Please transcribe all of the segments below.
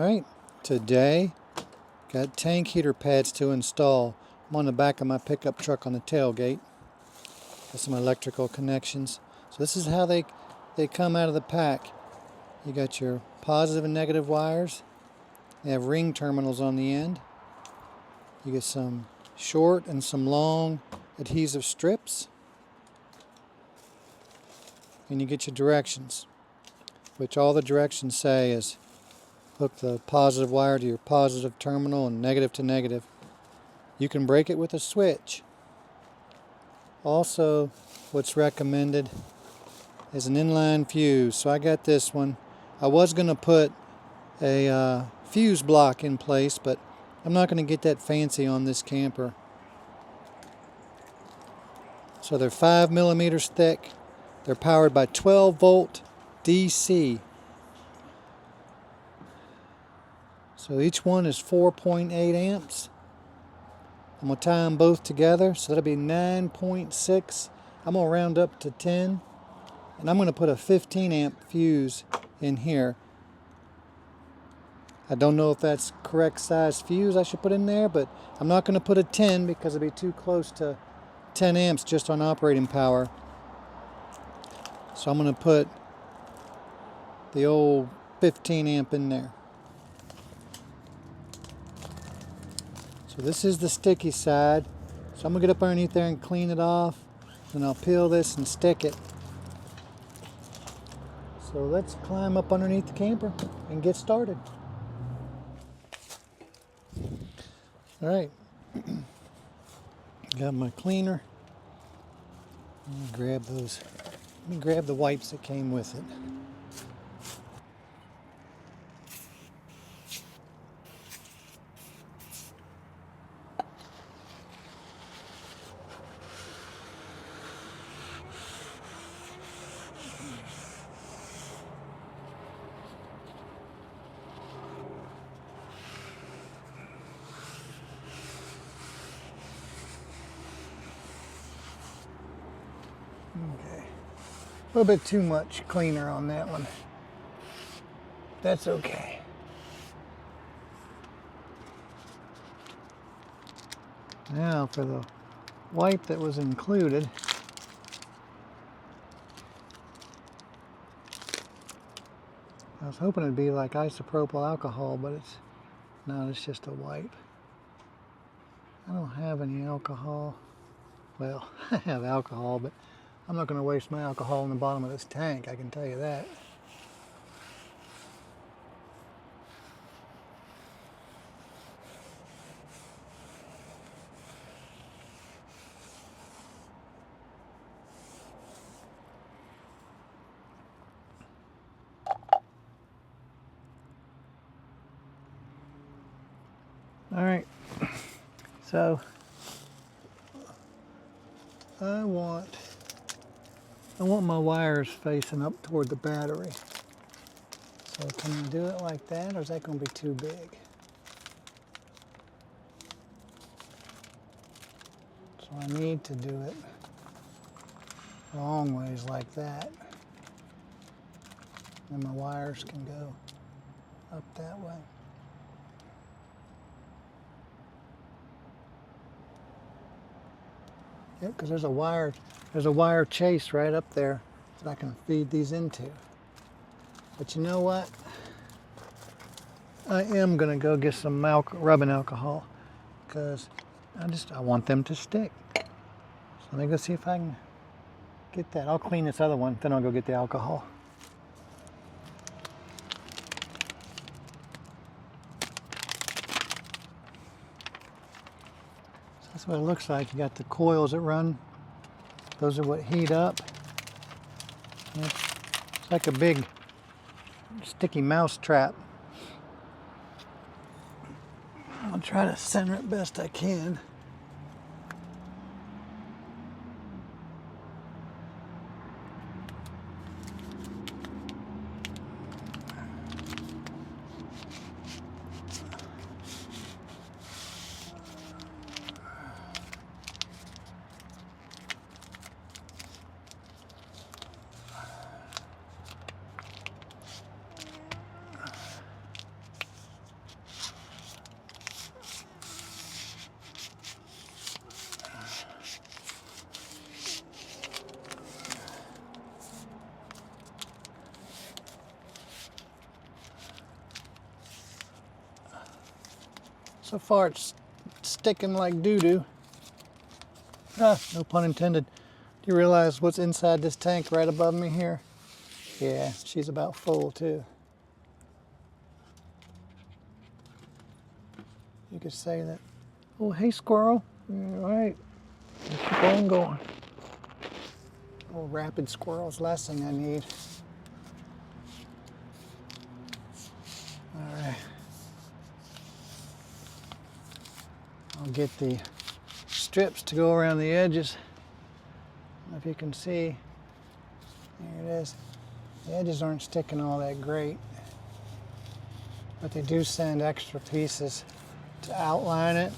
Alright, today got tank heater pads to install. I'm on the back of my pickup truck on the tailgate. Got some electrical connections. So this is how they come out of the pack. You got your positive and negative wires. They have ring terminals on the end. You get some short and some long adhesive strips. And you get your directions, which all the directions say is hook the positive wire to your positive terminal and negative to negative. You can break it with a switch. Also, what's recommended is an inline fuse. So I got this one. I was going to put a fuse block in place, but I'm not going to get that fancy on this camper. So they're 5 millimeters thick. They're powered by 12 volt DC. So each one is 4.8 amps. I'm going to tie them both together, so that'll be 9.6. I'm going to round up to 10. And I'm going to put a 15 amp fuse in here. I don't know if that's correct size fuse I should put in there, but I'm not going to put a 10 because it'd be too close to 10 amps just on operating power. So I'm going to put the old 15 amp in there. So this is the sticky side. So I'm going to get up underneath there and clean it off. Then I'll peel this and stick it. So let's climb up underneath the camper and get started. All right. Got my cleaner. Let me grab the wipes that came with it. Okay. A little bit too much cleaner on that one. That's okay. Now for the wipe that was included. I was hoping it'd be like isopropyl alcohol, but it's not, it's just a wipe. I don't have any alcohol. Well, I have alcohol, but I'm not going to waste my alcohol in the bottom of this tank, I can tell you that. All right, so I want my wires facing up toward the battery. So can you do it like that, or is that going to be too big? So I need to do it long ways like that. And my wires can go up that way. Yep, because there's a wire chase right up there that I can feed these into. But you know what? I am gonna go get some rubbing alcohol because I want them to stick. So let me go see if I can get that. I'll clean this other one, then I'll go get the alcohol. That's what it looks like. You got the coils that run. Those are what heat up. It's like a big sticky mouse trap. I'll try to center it best I can. So far it's sticking like doo-doo. Ah, no pun intended. Do you realize what's inside this tank right above me here? Yeah, she's about full too. You could say that. Oh, hey squirrel. All right, keep on going. Oh, rapid squirrels, last thing I need. All right. I'll get the strips to go around the edges. I don't know if you can see. There it is. The edges aren't sticking all that great, but they do send extra pieces to outline it.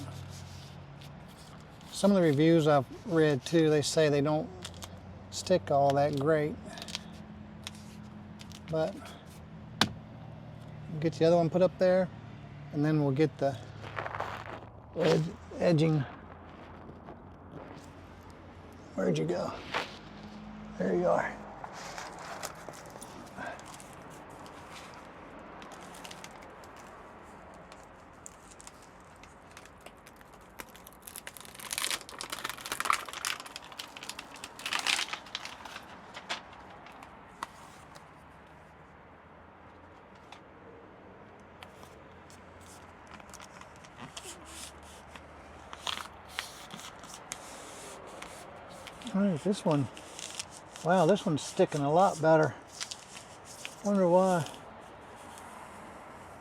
Some of the reviews I've read too, they say they don't stick all that great. But we'll get the other one put up there, and then we'll get the edging. Where'd you go? There you are. All right, this one, wow, this one's sticking a lot better. Wonder why.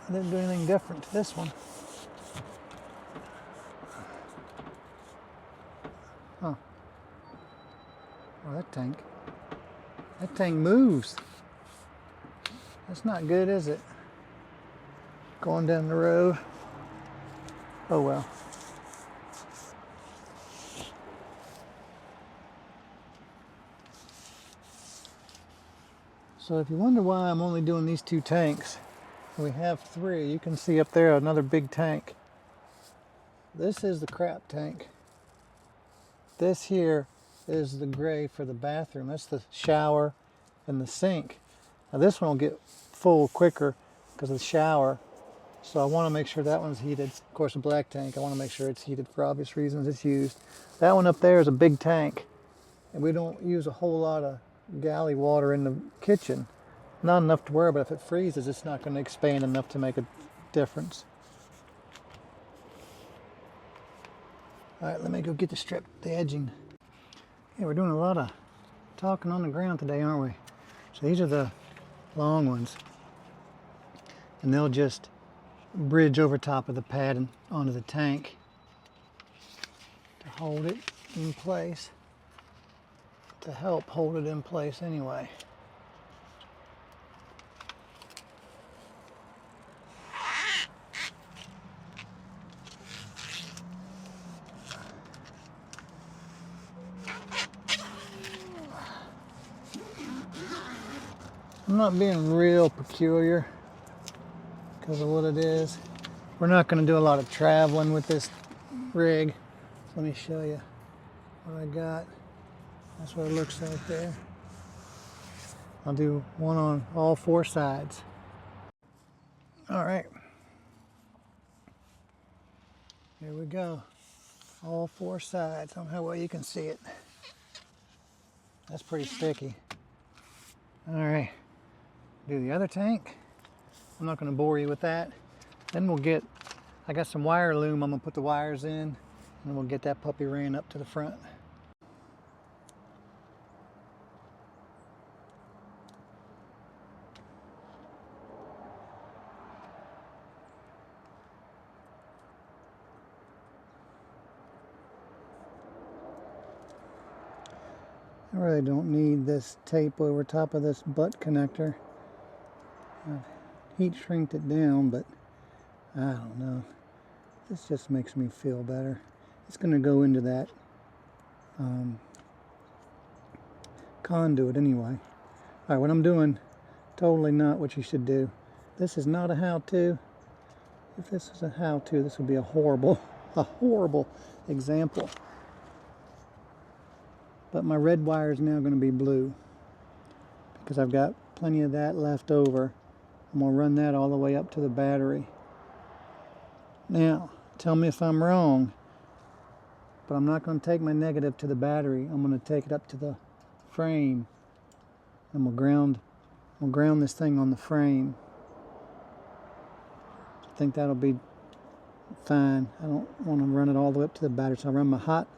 I didn't do anything different to this one. Huh. Oh, that tank moves. That's not good, is it? Going down the road. Oh well. So if you wonder why I'm only doing these 2 tanks, we have 3. You can see up there another big tank. This is the crap tank. This here is the gray for the bathroom. That's the shower and the sink. Now this one will get full quicker because of the shower. So I want to make sure that one's heated. Of course, the black tank, I want to make sure it's heated for obvious reasons. It's used. That one up there is a big tank. And we don't use a whole lot of galley water in the kitchen. Not enough to worry about. If it freezes, it's not going to expand enough to make a difference. All right, let me go get the edging. Yeah, we're doing a lot of talking on the ground today, aren't we? So these are the long ones. And they'll just bridge over top of the pad and onto the tank to hold it in place. To help hold it in place anyway. I'm not being real peculiar because of what it is. We're not going to do a lot of traveling with this rig. So let me show you what I got. That's what it looks like there. I'll do one on all 4 sides. All right. Here we go. All 4 sides. I don't know how well you can see it. That's pretty sticky. All right. Do the other tank. I'm not going to bore you with that. Then I got some wire loom. I'm going to put the wires in, and then we'll get that puppy ran up to the front. I really don't need this tape over top of this butt connector. I've heat shrinked it down, but I don't know. This just makes me feel better. It's going to go into that conduit anyway. Alright, what I'm doing, totally not what you should do. This is not a how-to. If this is a how-to, this would be a horrible example. But my red wire is now going to be blue because I've got plenty of that left over. I'm going to run that all the way up to the battery. Now, Tell me if I'm wrong. But I'm not going to take my negative to the battery. I'm going to take it up to the frame. And we'll ground this thing on the frame. I think that'll be fine. I don't want to run it all the way up to the battery. So I'll run my hot,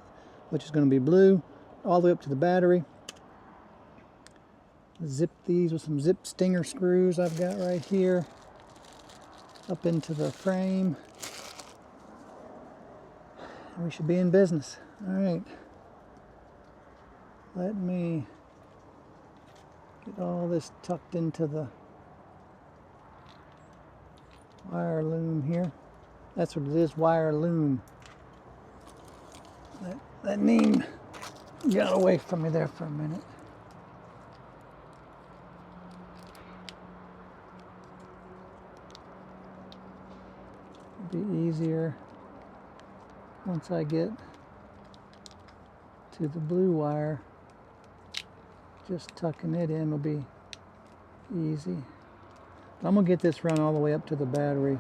which is going to be blue, all the way up to the battery. Zip these with some zip stinger screws I've got right here up into the frame. We should be in business. All right. Let me get all this tucked into the wire loom here. That's what it is, wire loom. That name got away from me there for a minute. It'll be easier once I get to the blue wire. Just tucking it in will be easy. But I'm gonna get this run all the way up to the battery,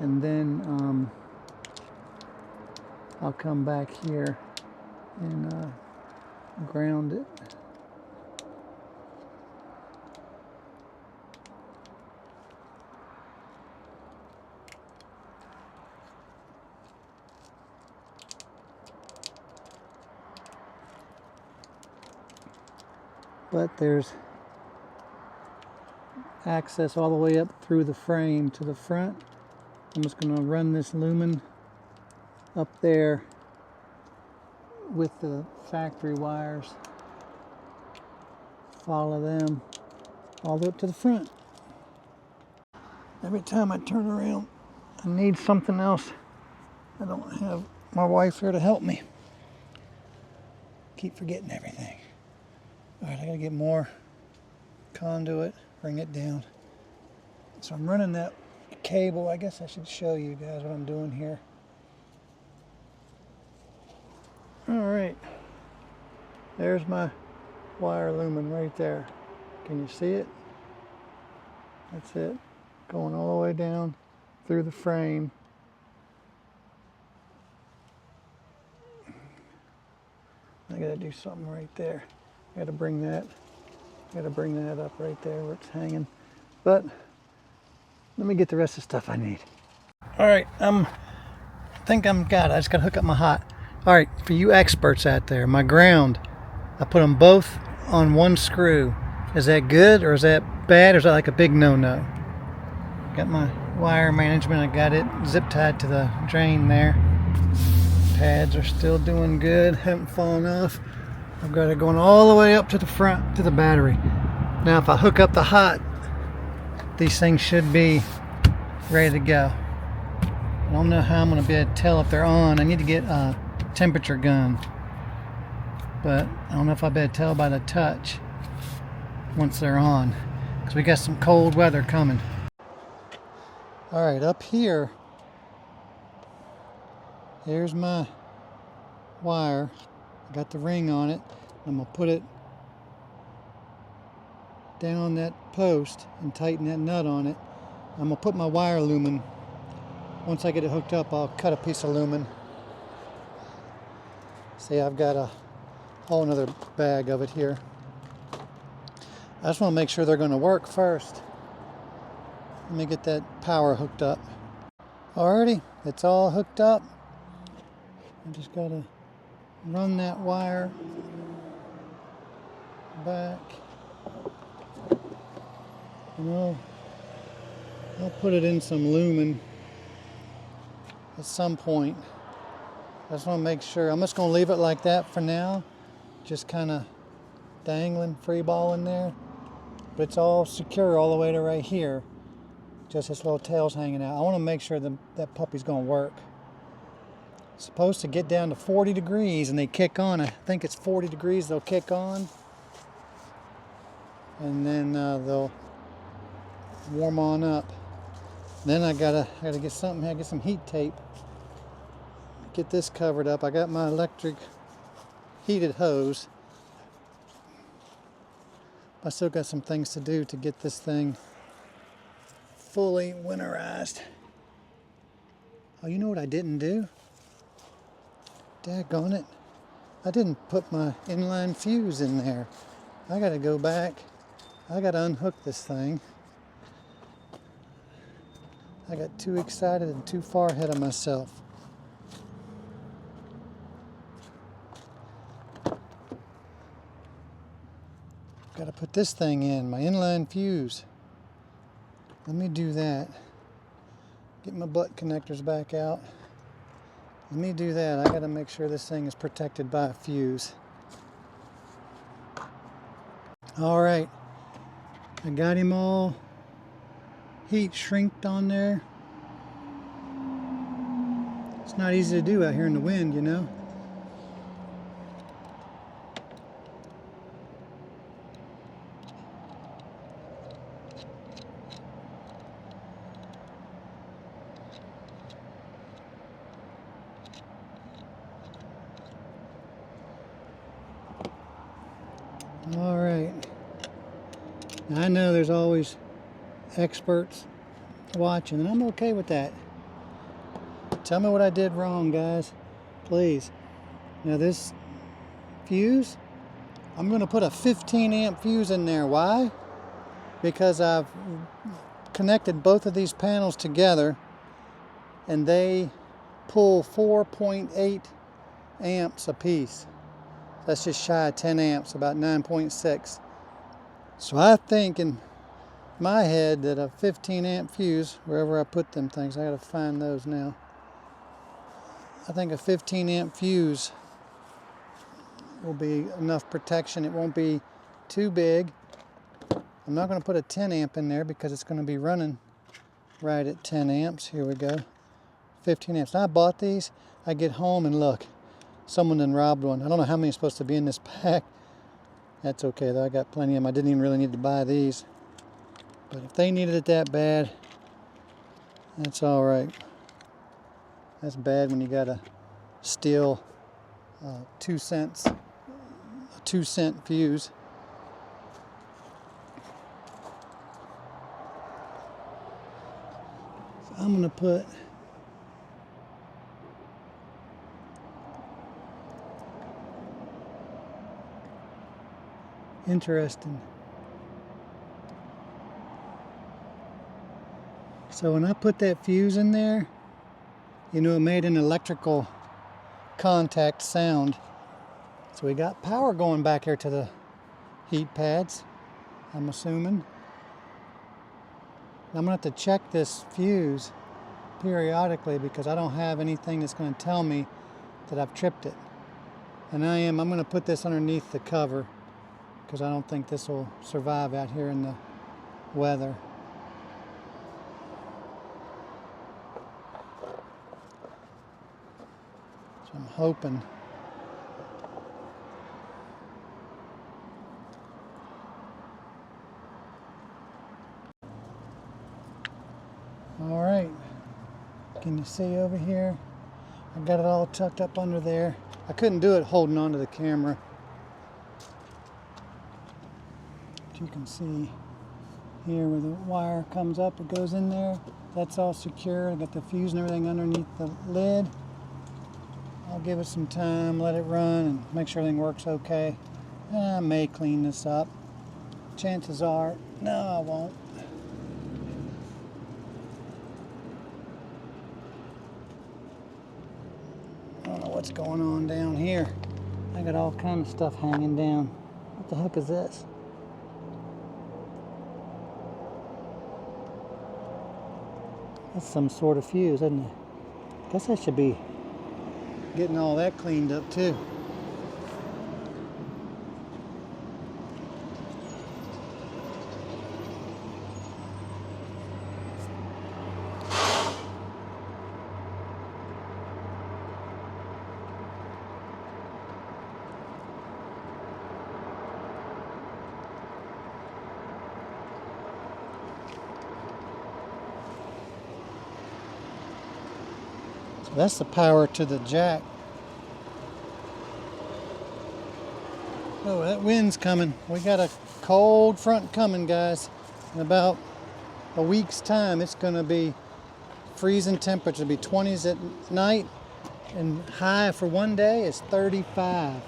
and then I'll come back here and ground it. But there's access all the way up through the frame to the front. I'm just going to run this lumen up there with the factory wires. Follow them all the way up to the front. Every time I turn around, I need something else. I don't have my wife here to help me. Keep forgetting everything. All right, I gotta get more conduit, bring it down. So I'm running that cable. I guess I should show you guys what I'm doing here. All right, there's my wire lumen right there. Can you see it? That's it, going all the way down through the frame. I gotta do something right there. I gotta bring that up right there where it's hanging. But let me get the rest of the stuff I need. All right, I think I'm got it. I just gotta hook up my hot. All right, for you experts out there, my ground, I put them both on one screw. Is that good or is that bad or is that like a big no-no? Got my wire management. I got it zip tied to the drain there. Pads are still doing good, haven't fallen off. I've got it going all the way up to the front, to the battery. Now if I hook up the hot, these things should be ready to go. I don't know how I'm going to be able to tell if they're on. I need to get a temperature gun. But I don't know if I'll be able to tell by the touch once they're on. Because we got some cold weather coming. Alright, up here, here's my wire. I got the ring on it. I'm going to put it down on that post and tighten that nut on it. I'm going to put my wire lumen. Once I get it hooked up, I'll cut a piece of lumen. See, I've got a whole another bag of it here. I just want to make sure they're going to work first. Let me get that power hooked up. Alrighty, it's all hooked up. I just got to run that wire back. And I'll put it in some lumen at some point. I just want to make sure. I'm just going to leave it like that for now. Just kind of dangling, free balling there. But it's all secure all the way to right here. Just this little tail's hanging out. I want to make sure that puppy's going to work. It's supposed to get down to 40 degrees and they kick on. I think it's 40 degrees they'll kick on. And then they'll warm on up. Then I gotta get something. I get some heat tape. Get this covered up. I got my electric heated hose. I still got some things to do to get this thing fully winterized. Oh, you know what I didn't do? Daggone it. I didn't put my inline fuse in there. I gotta go back. I gotta unhook this thing. I got too excited and too far ahead of myself. Gotta put this thing in, my inline fuse. Let me do that. Get my butt connectors back out. Let me do that. I gotta make sure this thing is protected by a fuse. All right, I got him all heat shrinked on there. It's not easy to do out here in the wind, you know. All right. Now, I know there's always experts watching, and I'm okay with that. Tell me what I did wrong, guys, please. Now this fuse, I'm going to put a 15 amp fuse in there. Why? Because I've connected both of these panels together and they pull 4.8 amps a piece. That's just shy of 10 amps, about 9.6. So I think in my head that a 15 amp fuse, wherever I put them things, I gotta find those now. I think a 15 amp fuse will be enough protection. It won't be too big. I'm not gonna put a 10 amp in there because it's gonna be running right at 10 amps. Here we go. 15 amps. Now I bought these. I get home and look, someone done robbed one. I don't know how many is supposed to be in this pack. That's okay though, I got plenty of them. I didn't even really need to buy these. But if they needed it that bad, that's all right. That's bad when you gotta steal 2 cents, a 2-cent fuse. So I'm gonna put interesting. So when I put that fuse in there, you know, it made an electrical contact sound. So we got power going back here to the heat pads, I'm assuming. I'm gonna have to check this fuse periodically because I don't have anything that's gonna tell me that I've tripped it. And I'm gonna put this underneath the cover because I don't think this will survive out here in the weather. So I'm hoping. All right, can you see over here? I got it all tucked up under there. I couldn't do it holding onto the camera. But you can see here where the wire comes up, it goes in there. That's all secure. I got the fuse and everything underneath the lid. I'll give it some time, let it run, and make sure everything works okay. And I may clean this up. Chances are, no, I won't. I don't know what's going on down here. I got all kind of stuff hanging down. What the heck is this? That's some sort of fuse, isn't it? Guess I should be getting all that cleaned up too. So that's the power to the jack. Oh, that wind's coming. We got a cold front coming, guys. In about a week's time, it's going to be freezing temperature. It'll be 20s at night, and high for one day is 35.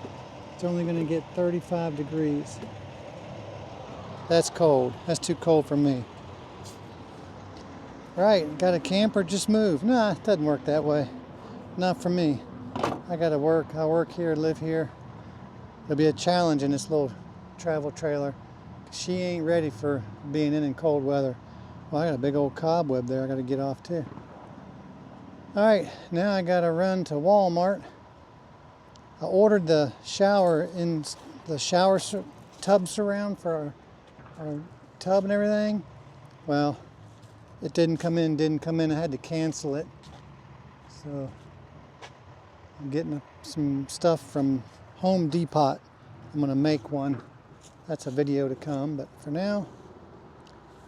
It's only going to get 35 degrees. That's cold. That's too cold for me. Right, got a camper, just move. Nah, it doesn't work that way. Not for me. I gotta work. I work here, live here. It'll be a challenge in this little travel trailer. She ain't ready for being in cold weather. Well, I got a big old cobweb there I gotta get off too. Alright, now I gotta run to Walmart. I ordered the shower tub surround for our tub and everything. Well, it didn't come in. I had to cancel it. So I'm getting some stuff from Home Depot. I'm gonna make one. That's a video to come, but for now,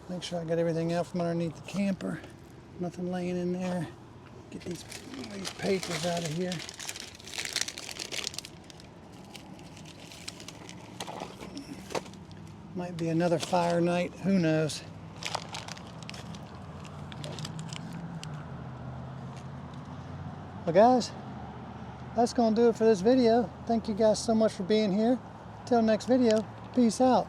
make sure I got everything out from underneath the camper. Nothing laying in there. Get these papers out of here. Might be another fire night, who knows. Well guys, that's going to do it for this video. Thank you guys so much for being here. Till next video, peace out.